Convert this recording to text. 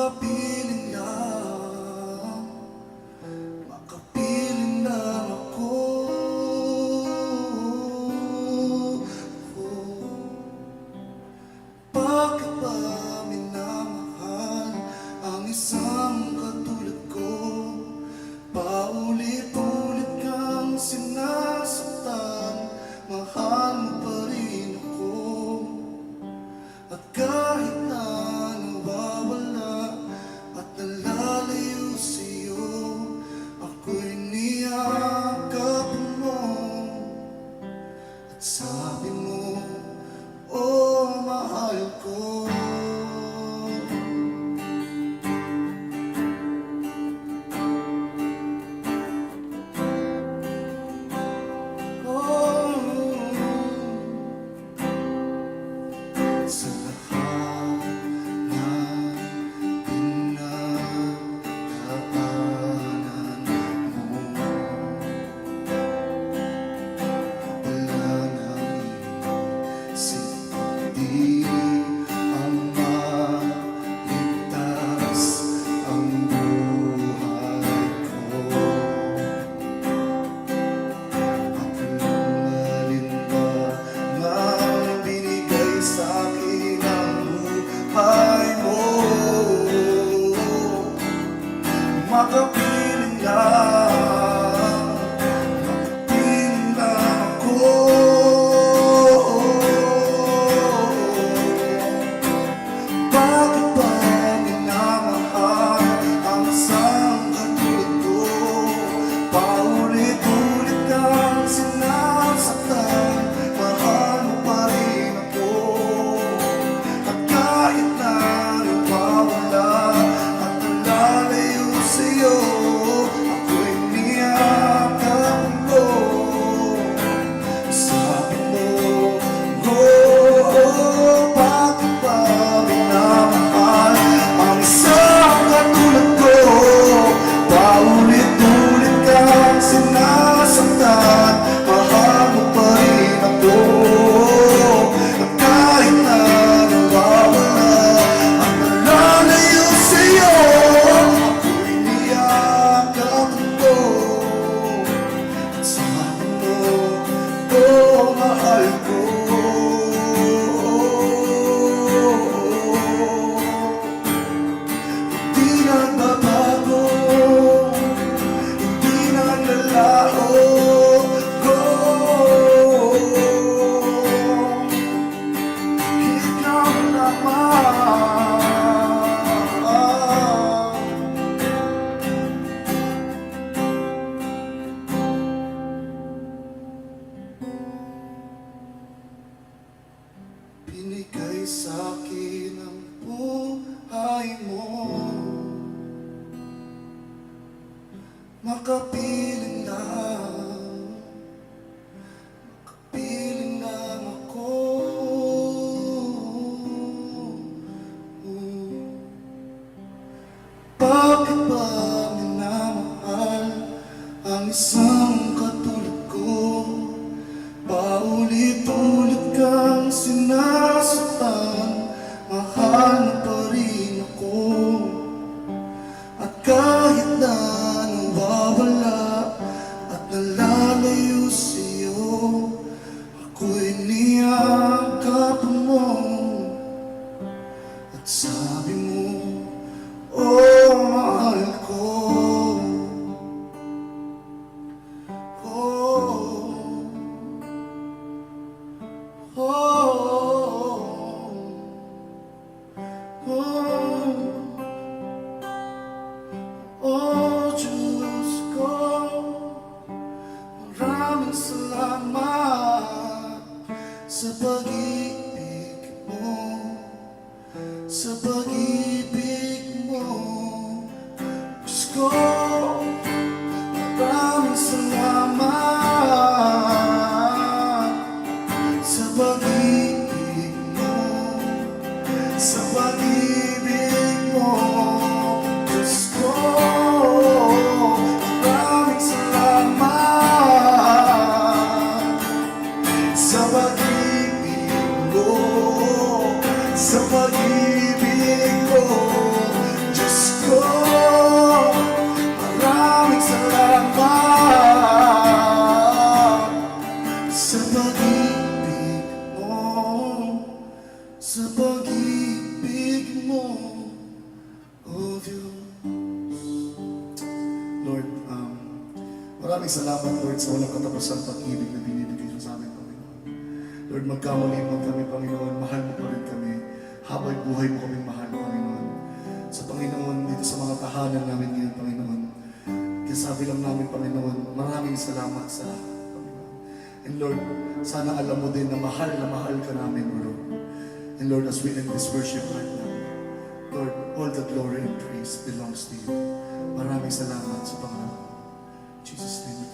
Makapiling lang, makapiling lang ako. Bakit ba minamahal ang isang katulad ko? Paulit-ulit kang sinasaktan, mahal mo pa rin ako. At kahit na nawawala at nalalayo sa'yo, ako'y niyakap mo at sabi mo, oh, mahal ko. Sa lahat ng pinagdaanan mo, wala nang iisip kundi ang maligtas ang buhay ko. Ang alinlangang binigay sa'kin ang buhay mo. Makapiling lang, makapiling lang ako. Bakit ba minamahal ang isang katulad ko? Paulit-ulit kang sinasaktan, mahal mo pa rin ako. At kahit na nawawala at nalalayo sa'yo, ako'y niyakap mo. Sabi mo, oh, bakit ba minamahal ang isang katulad ko? Paulit-ulit kang sinasaktan, mahal mo pa rin ako. At kahit na nawawala at nalalayo sa'yo, ako'y niyakap mo. At sabi mo, oh, mahal ko. Hindi nagbabago, hindi naglalaho, ikaw naman. Binigay sa'kin ang buhay mo. Makapiling lang, makapiling lang ako. Bakit ba minamahal ang isang katulad ko? Paulit-ulit kang sinasaktan, mahal mo pa rin ako. At kahit na nawawala at nalalayo sa'yo, ako'y niyakap mo. At sabi mo, oh, mahal ko. Oh, Diyos ko, maraming salamat sa pag-ibig mo, sa pag-ibig mo. Diyos ko, maraming salamat sa pag-ibig mo, sa pag-ibig mo. Diyos ko, maraming salamat sa pag-ibig mo, sa pag-ibig mo. pag-ibig mo, sa pag-ibig mo, oh Diyos. Lord, maraming salamat, Lord, sa walang katapusan pag-ibig na binibigay mo sa amin, Panginoon. Lord, magkamali man kami, Panginoon, mahal mo pa rin kami. Habang buhay mo kami mahal, Panginoon. Sa Panginoon, dito sa mga tahanan namin ngayon, Panginoon, kasabi lang namin, Panginoon, maraming salamat sa Panginoon. And Lord, sana alam mo din na mahal ka namin, Lord. And Lord, as we end this worship right now, Lord, all the glory and praise belongs to you. Maraming salamat sa Panginoon. In Jesus' name.